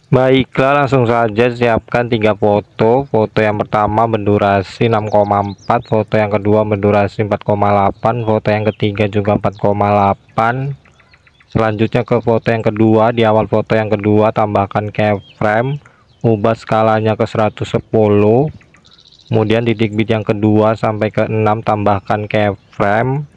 Baiklah, langsung saja siapkan 3 foto. Foto yang pertama berdurasi 6,4, foto yang kedua berdurasi 4,8, foto yang ketiga juga 4,8. Selanjutnya ke foto yang kedua. Di awal foto yang kedua tambahkan keyframe, ubah skalanya ke 110. Kemudian titik bit yang kedua sampai ke 6 tambahkan keyframe.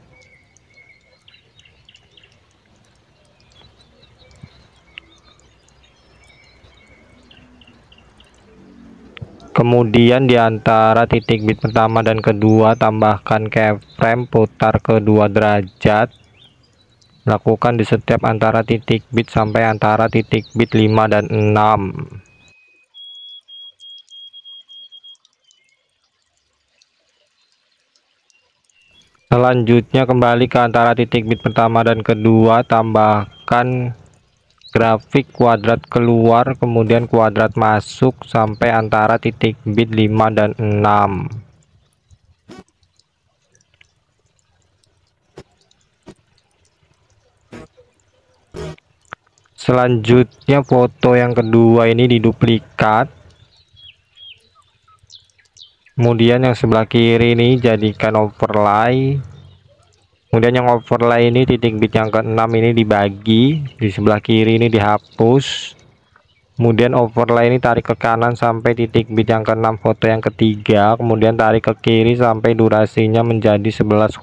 Kemudian di antara titik bit pertama dan kedua tambahkan keyframe, putar ke 2 derajat. Lakukan di setiap antara titik bit sampai antara titik bit 5 dan 6. Selanjutnya kembali ke antara titik bit pertama dan kedua, tambahkan grafik kuadrat keluar kemudian kuadrat masuk sampai antara titik bit 5 dan 6. Selanjutnya foto yang kedua ini diduplikat, kemudian yang sebelah kiri ini jadikan overlay. Kemudian yang overlay ini titik bit yang ke-6 ini dibagi, di sebelah kiri ini dihapus. Kemudian overlay ini tarik ke kanan sampai titik bit yang ke-6 foto yang ketiga, kemudian tarik ke kiri sampai durasinya menjadi 11,5.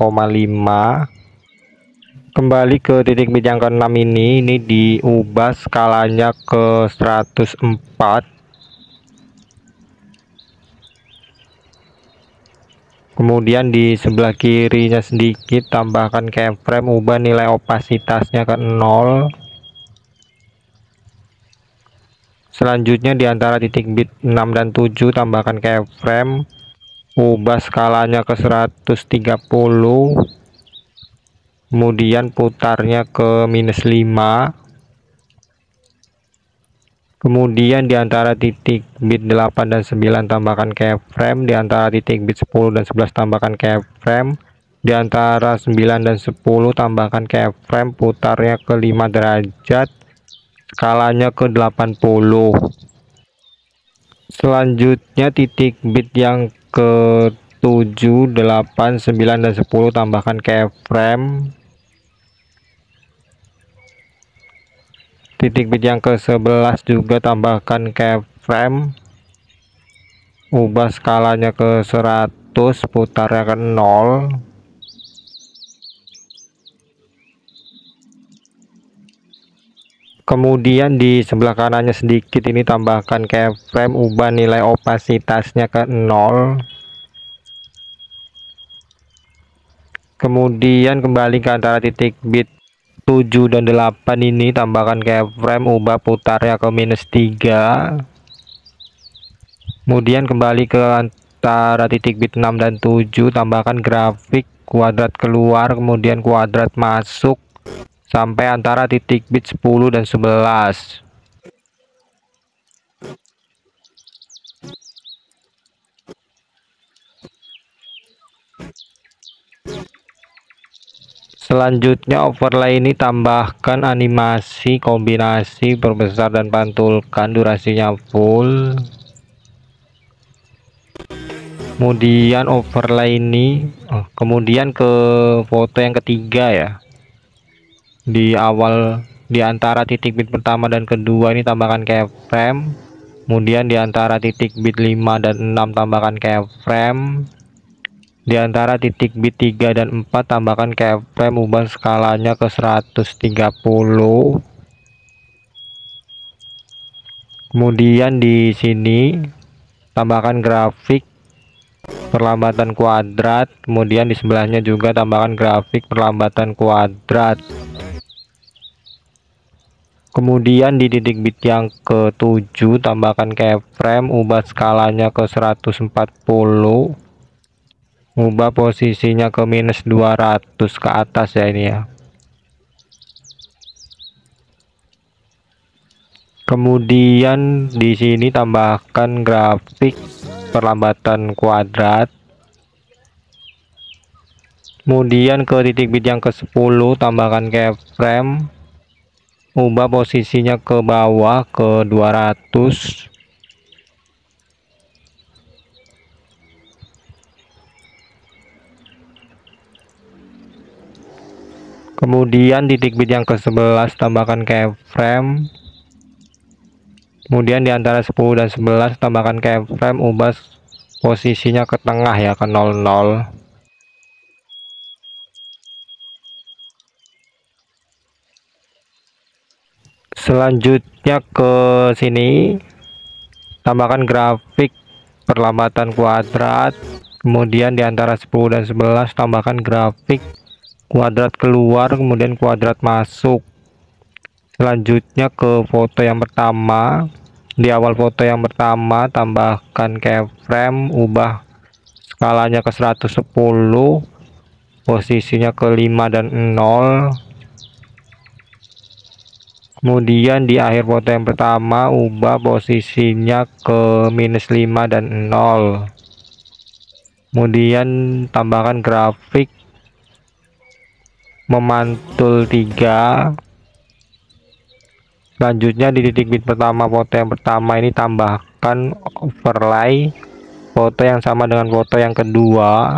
Kembali ke titik bit yang ke-6 ini diubah skalanya ke 104. Kemudian di sebelah kirinya sedikit tambahkan keyframe, ubah nilai opasitasnya ke 0. Selanjutnya di antara titik bit 6 dan 7 tambahkan keyframe, ubah skalanya ke 130. Kemudian putarnya ke -5. Kemudian di antara titik bit 8 dan 9 tambahkan keyframe, di antara titik bit 10 dan 11 tambahkan keyframe, di antara 9 dan 10 tambahkan keyframe, putarnya ke 5 derajat, skalanya ke 80. Selanjutnya titik bit yang ke 7, 8, 9 dan 10 tambahkan keyframe. Titik bit yang ke 11 juga tambahkan keyframe, ubah skalanya ke 100, putarnya ke 0. Kemudian di sebelah kanannya sedikit ini tambahkan keyframe, ubah nilai opasitasnya ke 0. Kemudian kembali ke antara titik bit 7 dan 8 ini tambahkan keyframe, ubah putarnya ke -3. Kemudian kembali ke antara titik bit 6 dan 7 tambahkan grafik kuadrat keluar kemudian kuadrat masuk sampai antara titik bit 10 dan 11. Selanjutnya overlay ini tambahkan animasi kombinasi perbesar dan pantulkan, durasinya full. Kemudian overlay ini kemudian ke foto yang ketiga ya, di awal di antara titik bit pertama dan kedua ini tambahkan keyframe, kemudian di antara titik bit 5 dan 6 tambahkan keyframe, di antara titik bit 3 dan 4 tambahkan keyframe, ubah skalanya ke 130. Kemudian di sini tambahkan grafik perlambatan kuadrat, kemudian di sebelahnya juga tambahkan grafik perlambatan kuadrat. Kemudian di titik bit yang ke-7 tambahkan keyframe, ubah skalanya ke 140, ubah posisinya ke -200 ke atas ya ini ya. Kemudian di sini tambahkan grafik perlambatan kuadrat. Kemudian ke titik bit yang ke-10 tambahkan keyframe, ubah posisinya ke bawah ke 200. Kemudian titik bit yang ke-11 tambahkan keyframe. Kemudian di antara 10 dan 11 tambahkan keyframe, ubah posisinya ke tengah ya, ke 00. Selanjutnya ke sini tambahkan grafik perlambatan kuadrat. Kemudian di antara 10 dan 11 tambahkan grafik kuadrat keluar, kemudian kuadrat masuk. Selanjutnya ke foto yang pertama. Di awal foto yang pertama tambahkan keyframe, ubah skalanya ke 110, posisinya ke 5 dan 0. Kemudian di akhir foto yang pertama ubah posisinya ke -5 dan 0. Kemudian tambahkan grafik memantul 3. Selanjutnya di titik bit pertama foto yang pertama ini tambahkan overlay foto yang sama dengan foto yang kedua.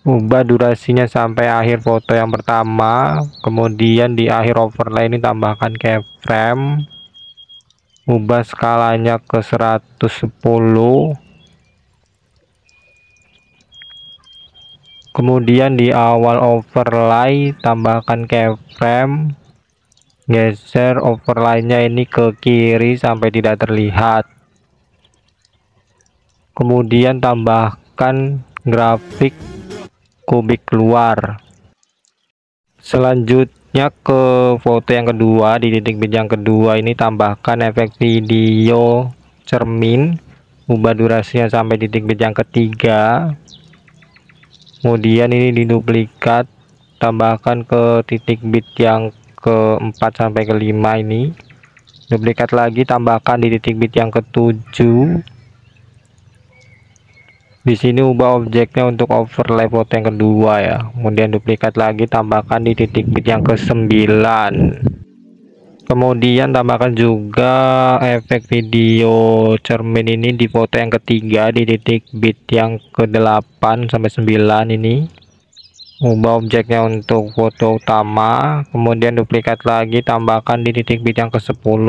Ubah durasinya sampai akhir foto yang pertama. Kemudian di akhir overlay ini tambahkan keyframe, ubah skalanya ke 110. Kemudian di awal overlay tambahkan keyframe, geser overlaynya ini ke kiri sampai tidak terlihat. Kemudian tambahkan grafik kubik keluar. Selanjutnya ke foto yang kedua. Di titik bit yang kedua ini tambahkan efek video cermin, ubah durasinya sampai titik bit yang ketiga. Kemudian ini diduplikat, tambahkan ke titik bit yang ke-4 sampai ke-5 ini. Duplikat lagi, tambahkan di titik bit yang ke-7. Di sini ubah objeknya untuk overlay foto yang kedua ya. Kemudian duplikat lagi, tambahkan di titik bit yang ke-9. Kemudian tambahkan juga efek video cermin ini di foto yang ketiga di titik bit yang ke-8 sampai 9 ini. Ubah objeknya untuk foto utama, kemudian duplikat lagi, tambahkan di titik bit yang ke-10.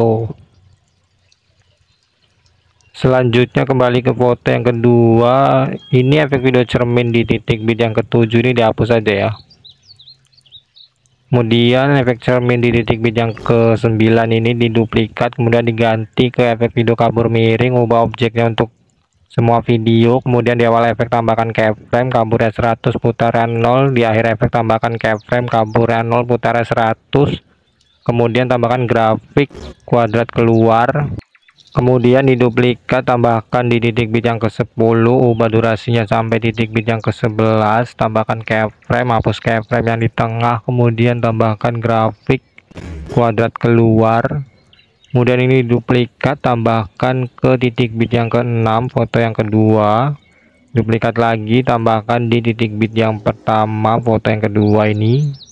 Selanjutnya kembali ke foto yang kedua. Ini efek video cermin di titik bit yang ke-7 ini dihapus saja ya. Kemudian efek cermin di titik bit yang ke-9 ini diduplikat, kemudian diganti ke efek video kabur miring. Ubah objeknya untuk semua video. Kemudian di awal efek tambahkan keyframe, kaburnya 100, putaran 0. Di akhir efek tambahkan keyframe, kaburnya 0, putaran 100. Kemudian tambahkan grafik kuadrat keluar. Kemudian diduplikat, tambahkan di titik bit yang ke-10, ubah durasinya sampai titik bit yang ke-11, tambahkan keyframe, hapus keyframe yang di tengah, kemudian tambahkan grafik kuadrat keluar. Kemudian ini duplikat, tambahkan ke titik bit yang ke-6 foto yang kedua. Duplikat lagi, tambahkan di titik bit yang pertama foto yang kedua ini.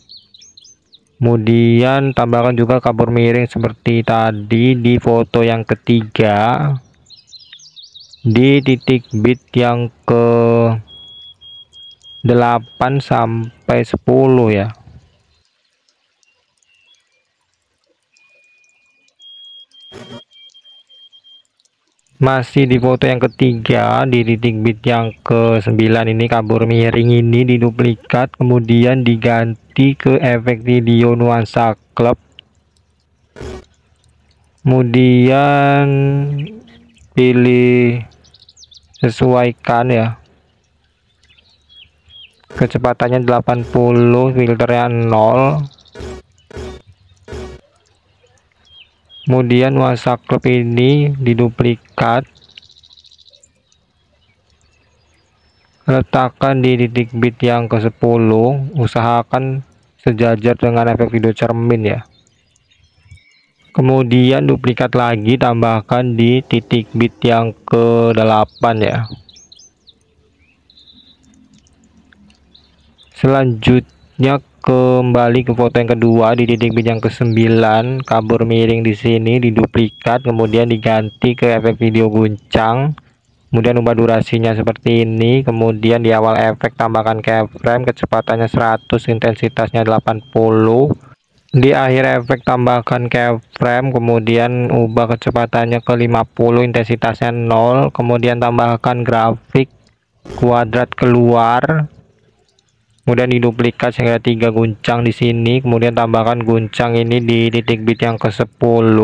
Kemudian tambahkan juga kabur miring seperti tadi di foto yang ketiga di titik bit yang ke 8 sampai 10 ya. Masih di foto yang ketiga di titik bit yang ke-9 ini kabur miring ini diduplikat, kemudian diganti ke efek video nuansa klub. Kemudian pilih sesuaikan ya, kecepatannya 80, filternya 0. Kemudian nuansa klub ini diduplikat, letakkan di titik bit yang ke-10, usahakan sejajar dengan efek video cermin ya. Kemudian duplikat lagi, tambahkan di titik bit yang ke-8 ya. Selanjutnya Selanjutnya kembali ke foto yang kedua di titik bit yang ke-9, kabur miring di sini diduplikat, kemudian diganti ke efek video guncang. Kemudian ubah durasinya seperti ini, kemudian di awal efek tambahkan keyframe, kecepatannya 100, intensitasnya 80. Di akhir efek tambahkan keyframe, kemudian ubah kecepatannya ke 50, intensitasnya 0, kemudian tambahkan grafik kuadrat keluar, kemudian diduplikat sehingga 3 guncang di sini, kemudian tambahkan guncang ini di titik bit yang ke-10.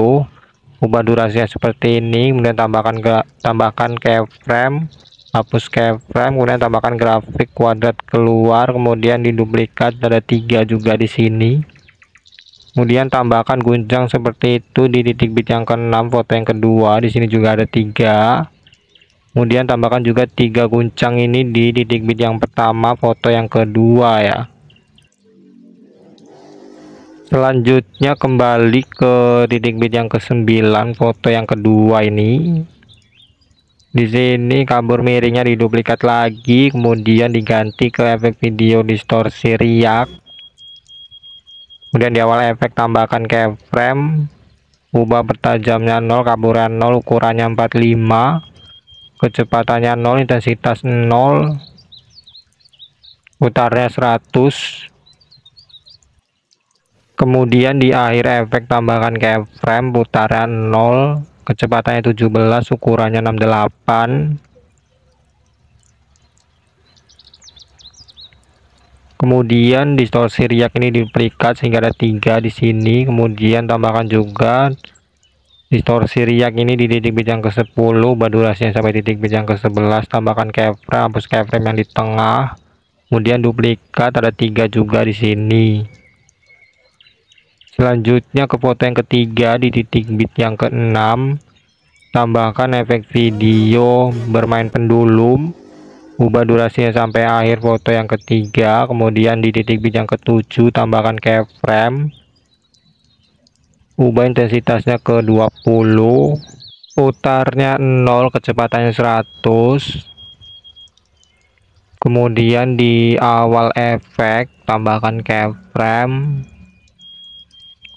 Ubah durasinya seperti ini, kemudian tambahkan keyframe, hapus keyframe, kemudian tambahkan grafik kuadrat keluar, kemudian diduplikat ada 3 juga di sini. Kemudian tambahkan guncang seperti itu di titik bit yang ke-6 foto yang kedua, di sini juga ada 3. Kemudian tambahkan juga 3 guncang ini di titik bit yang pertama foto yang kedua ya. Selanjutnya kembali ke titik bit yang ke-9 foto yang kedua ini. Di sini kabur miringnya diduplikat lagi, kemudian diganti ke efek video distorsi riak. Kemudian di awal efek tambahkan keyframe, ubah bertajamnya 0, kaburan 0, ukurannya 45, kecepatannya 0, intensitas 0, putarnya 100. Kemudian di akhir efek tambahkan keyframe, putaran 0, kecepatannya 17, ukurannya 68. Kemudian distorsi riak ini duplikat sehingga ada 3 di sini. Kemudian tambahkan juga distorsi riak ini di titik bit yang ke-10, ubah durasinya sampai titik bit yang ke-11, tambahkan keyframe, hapus keyframe yang di tengah. Kemudian duplikat ada 3 juga di sini. Selanjutnya ke foto yang ketiga di titik bit yang ke-6, tambahkan efek video bermain pendulum, ubah durasinya sampai akhir foto yang ketiga. Kemudian di titik bit yang ke-7 tambahkan keyframe, ubah intensitasnya ke 20, putarnya 0, kecepatannya 100. Kemudian di awal efek tambahkan keyframe,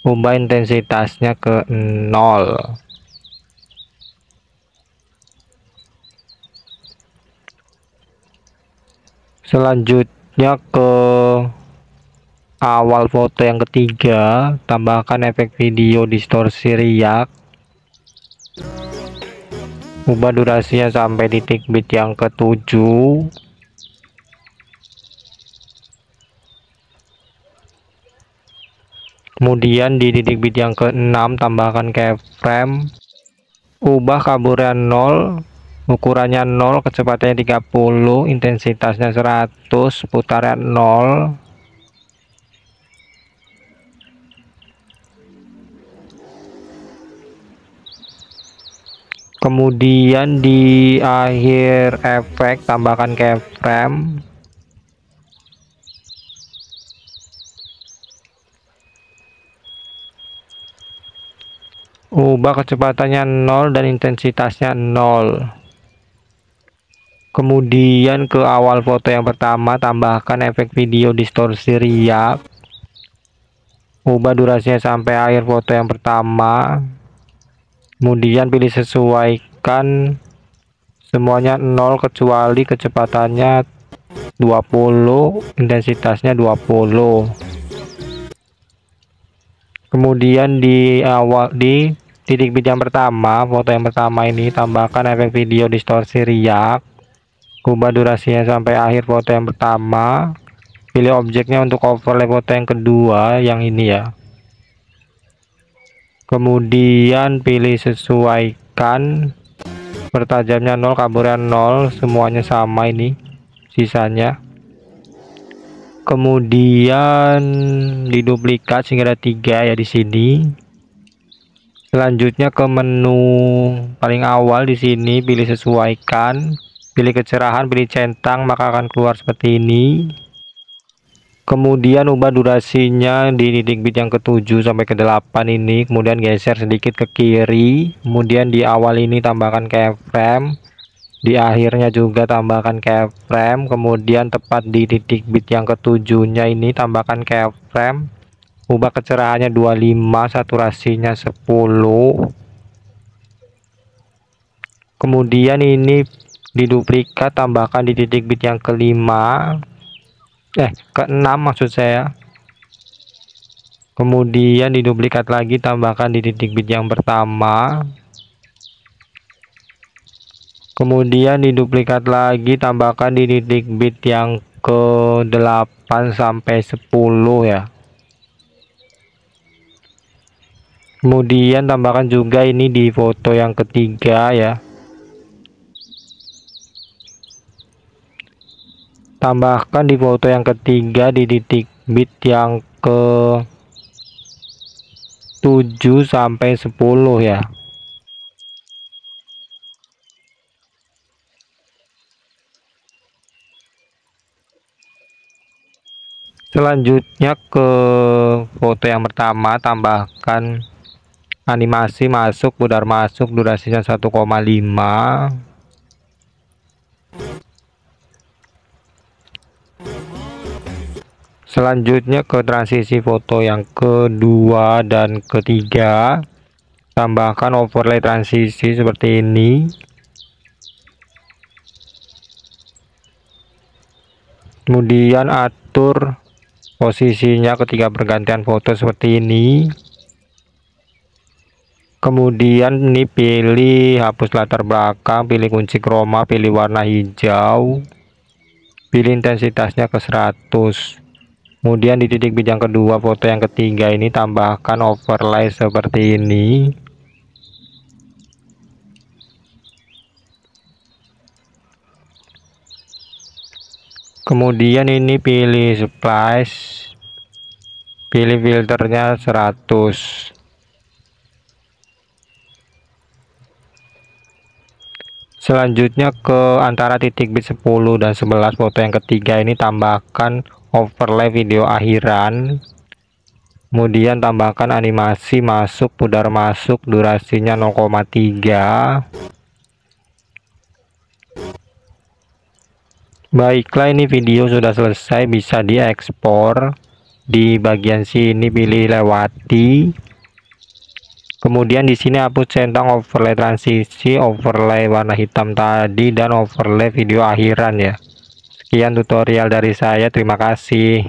ubah intensitasnya ke 0. Selanjutnya ke awal foto yang ketiga, tambahkan efek video distorsi riak, ubah durasinya sampai titik bit yang ke-7. Kemudian di titik bit yang ke-6 tambahkan keyframe, ubah kaburan 0, ukurannya 0, kecepatannya 30, intensitasnya 100, putaran 0. Kemudian di akhir efek tambahkan keyframe, ubah kecepatannya 0 dan intensitasnya 0. Kemudian ke awal foto yang pertama tambahkan efek video distorsi riak, ubah durasinya sampai akhir foto yang pertama. Kemudian pilih sesuaikan semuanya 0 kecuali kecepatannya 20, intensitasnya 20. Kemudian di titik bit yang pertama foto yang pertama ini tambahkan efek video distorsi riak, ubah durasinya sampai akhir foto yang pertama. Pilih objeknya untuk overlay foto yang kedua yang ini ya. Kemudian pilih sesuaikan, bertajamnya 0, kaburan 0, semuanya sama ini sisanya. Kemudian diduplikat sehingga ada 3 ya di sini. Selanjutnya ke menu paling awal di sini, pilih sesuaikan, pilih kecerahan, pilih centang, maka akan keluar seperti ini. Kemudian ubah durasinya di titik bit yang ke-7 sampai ke-8 ini, kemudian geser sedikit ke kiri. Kemudian di awal ini tambahkan keyframe, Di akhirnya juga tambahkan keyframe, kemudian tepat di titik bit yang ketujuhnya ini tambahkan keyframe, ubah kecerahannya 25, saturasinya 10. Kemudian ini diduplikat, tambahkan di titik bit yang keenam maksud saya. Kemudian diduplikat lagi, tambahkan di titik bit yang pertama. Kemudian diduplikat lagi, tambahkan di titik bit yang ke-8 sampai 10 ya. Kemudian tambahkan juga ini di foto yang ketiga ya. Tambahkan di foto yang ketiga di titik bit yang ke-7 sampai 10 ya. Selanjutnya ke foto yang pertama, tambahkan animasi masuk, pudar masuk, durasinya 1,5. Selanjutnya ke transisi foto yang kedua dan ketiga, tambahkan overlay transisi seperti ini. Kemudian atur posisinya ketika pergantian foto seperti ini. Kemudian ini pilih hapus latar belakang, pilih kunci chroma, pilih warna hijau, pilih intensitasnya ke 100. Kemudian di titik bit yang kedua, foto yang ketiga ini tambahkan overlay seperti ini. Kemudian ini pilih splash, pilih filternya 100. Selanjutnya ke antara titik bit 10 dan 11, foto yang ketiga ini tambahkan overlay video akhiran. Kemudian tambahkan animasi masuk, pudar masuk, durasinya 0,3. Baiklah, ini video sudah selesai, bisa diekspor. Di bagian sini pilih lewati. Kemudian di sini hapus centang, overlay transisi, overlay warna hitam tadi, dan overlay video akhiran ya. Sekian tutorial dari saya, terima kasih.